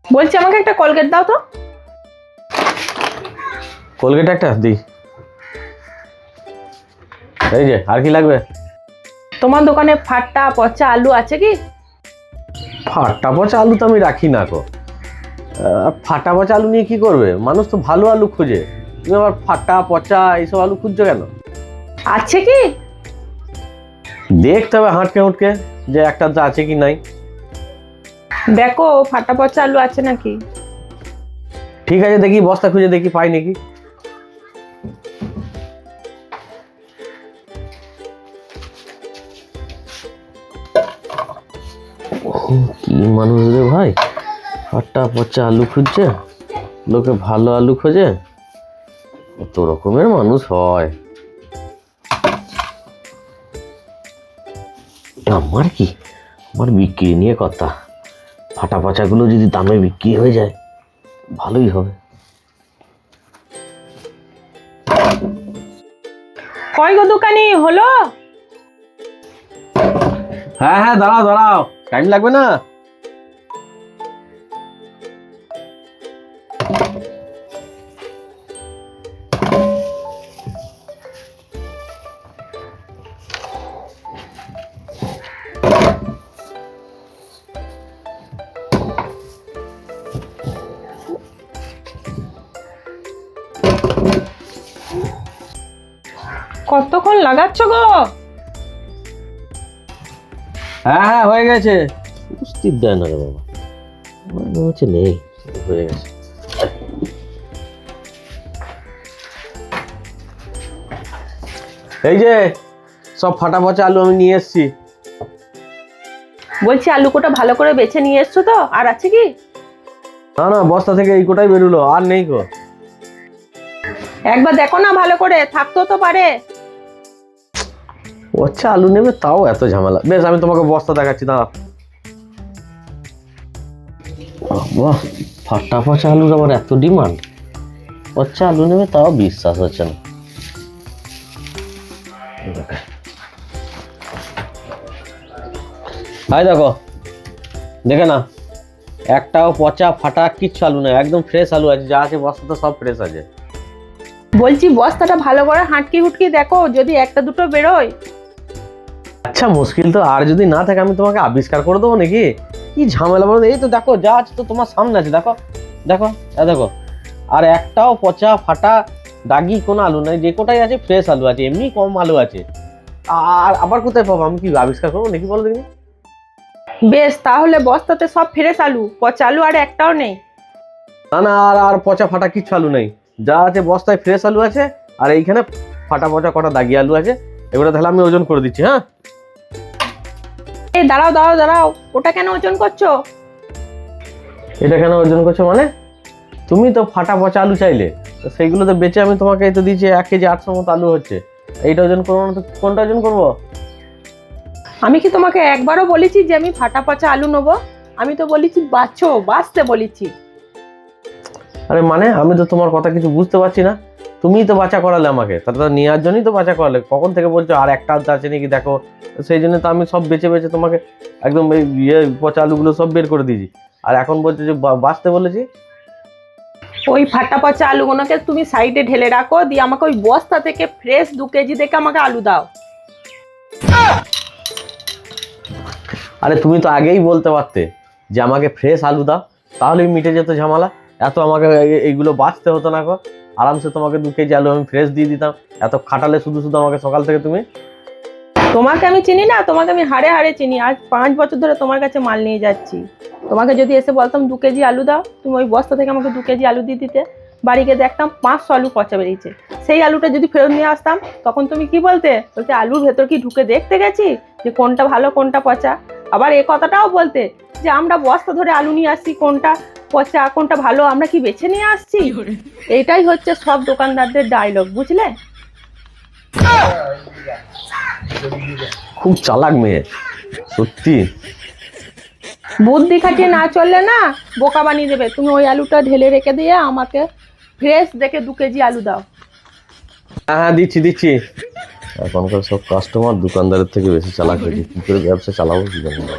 বলছি আমাকে একটা কোলগেট দাও তো। কোলগেট একটা দিই। এই যে, আর কি লাগবে? তোমার দোকানে ফাটা পচা আলু আছে কি? ফাটা পচা আলু তো আমি রাখি না গো। ফাটা পচা আলু নিয়ে কি করবে? মানুষ তো ভালো আলু খোঁজে, তুমি আবার ফাটা পচা এইসব আলু খুঁজছো কেন? আছে কি? দেখতে হবে হাঁটকে হুটকে যে একটা আছে কি নাই। দেখো ফাটা পচা আলু আছে নাকি। ঠিক আছে, দেখি বস্তা খুঁজে দেখি পাই নাকি। কি মানুষ রে ভাই, ফাটা পচা আলু খুঁজছে, লোকে ভালো আলু খোঁজে, কত রকমের মানুষ হয়। আমার কি, আমার বিক্রি নিয়ে কথা। ফাটা পচাগুলো যদি দামে বিক্রি হয়ে যায় ভালোই হবে। কয় গো দোকানি হলো? হ্যাঁ হ্যাঁ, দাঁড়াও দাঁড়াও, টাইম লাগবে না। কতক্ষণ লাগাচ্ছ গো? হ্যাঁ হ্যাঁ, হয়ে গেছে। উপস্থিত দেয় না রে বাবা, মনে হচ্ছে নেই, হয়ে গেছে। এই যে সব ফাটা পচা আলু আমি নিয়ে এসেছি। বলছি আলু কোটা ভালো করে বেছে নিয়ে এসছো তো? আর আছে কি? না না, বস্তা থেকে এই কোটাই বেরোলো, আর নেই গো। একবার দেখো না ভালো করে, থাকতেও তো পারে। পচা আলু নেবে তাও এত ঝামেলা। বেশ, আমি তোমাকে বস্তা দেখাচ্ছি, দাঁড়াও। বাহ, ফাটা পচা আলুর আবার এত ডিমান্ড। পচা আলু নেবে তাও বিশ্বাস হচ্ছে না। হাই দেখো, দেখে না, একটাও পচা ফাটা কিচ্ছু আলু নেই, একদম ফ্রেশ আলু আছে, যা আছে বস্তাতে সব ফ্রেশ আছে। বলছি বস্তাটা ভালো করে হাঁটকি হুটকি দেখো, যদি একটা দুটো বেরোয়। আচ্ছা, মুশকিল তো আর যদি না থাকে আমি তোমাকে আবিষ্কার করে দেবো নাকি? কি ঝামেলা বলো। এই তো দেখো, যা আছে তো তোমার সামনে আছে, দেখো দেখো, দেখো। আর একটাও পচা ফাটা দাগি কোনো আলু নাই, যে কোটাই আছে ফ্রেশ আলু আছে, এমনি কম আলু আছে। আর আবার কোথায় পাবো? আমি কি আবিষ্কার করবো নাকি, বলো দেখি। বেশ, তাহলে বস্তাতে সব ফ্রেশ আলু, পচা আলু আর একটাও নেই। না না, আর পচা ফাটা কিচ্ছু আলু নেই, যা আছে বস্তায় ফ্রেশ আলু আছে, আর এইখানে ফাটা পচা কটা দাগি আলু আছে। এগুলো তাহলে আমি ওজন করে দিচ্ছি। হ্যাঁ, এই দাঁড়াও দাঁড়াও দাঁড়াও, ওটা কেন ওজন করছো? এটা কেন ওজন করছো মানে? তুমি তো ফাটা পচা আলু চাইলে, তো সেইগুলো তো বেচে আমি তোমাকে এই তো দিচ্ছি 1 কেজি 800 মতো আলু হচ্ছে। এইটা ওজন করবো না তো কোনটা ওজন করবো? আমি কি তোমাকে একবারও বলেছি যে আমি ফাটা পচা আলু নেবো? আমি তো বলেছি বাঁচতে বলেছি। আরে মানে, আমি তো তোমার কথা কিছু বুঝতে পারছি না। তুমিই তো বাঁচা করালে আমাকে, তাতে তো নেওয়ার জন্যই তো বাঁচা করালে। কখন থেকে বলছো আর একটা আলু আছে নাকি দেখো, সেই জন্য তো আমি সব বেছে বেছে তোমাকে একদম এই পচা আলুগুলো সব বের করে দিয়েছি। আর এখন বলছো যে বাঁচতে বলেছি। ওই ফাটা পচা আলুগুলোকে তুমি সাইডে ঢেলে রাখো, দিয়ে আমাকে ওই বস্তা থেকে ফ্রেশ 2 কেজি দেখে আমাকে আলু দাও। আরে তুমি তো আগেই বলতে পারতে যে আমাকে ফ্রেশ আলু দাও, তাহলেই মিটে যেত ঝামেলা। এত আমাকে এইগুলো বাঁচতে হতো না গো, আরামসে তোমাকে 2 কেজি আলু আমি ফ্রেশ দিয়ে দিতাম। এত খাটালে শুধু শুধু আমাকে সকাল থেকে তুমি। তোমাকে আমি চিনি না, তোমাকে আমি হাড়ে হাড়ে চিনি। আজ 5 বছর ধরে তোমার কাছে মাল নিয়ে যাচ্ছি। তোমাকে যদি এসে বলতাম 2 কেজি আলু দাও, তুমি ওই বস্তা থেকে আমাকে 2 কেজি আলু দিয়ে দিতে। বাড়ি গিয়ে দেখতাম 500 আলু পচা বেরিয়েছে। সেই আলুটা যদি ফেরত নিয়ে আসতাম, তখন তুমি কি বলতে? আলুর ভেতর কি ঢুকে দেখতে গেছি যে কোনটা ভালো কোনটা পচা? আবার এ কথাটাও বলতে যে আমরা বস্তা ধরে আলু নিয়ে আসছি, কোনটা পচা কোনটা ভালো আমরা কি বেছে নিয়ে আসছি? এইটাই হচ্ছে সব দোকানদারদের ডায়লগ, বুঝলে? খুব চালাক মেয়ে, সত্যি। বুদ্ধি খাটিয়ে না চললে না, বোকা বানিয়ে দেবে। তুমি ওই আলুটা ঢেলে রেখে দিয়ে আমাকে ফ্রেশ দেখে 2 কেজি আলু দাও। হ্যাঁ হ্যাঁ, দিচ্ছি দিচ্ছি। এখনকার সব কাস্টমার দোকানদারের থেকে বেশি চালাক হয়েছে, কি করে ব্যবসা চালাবো কি জানি না।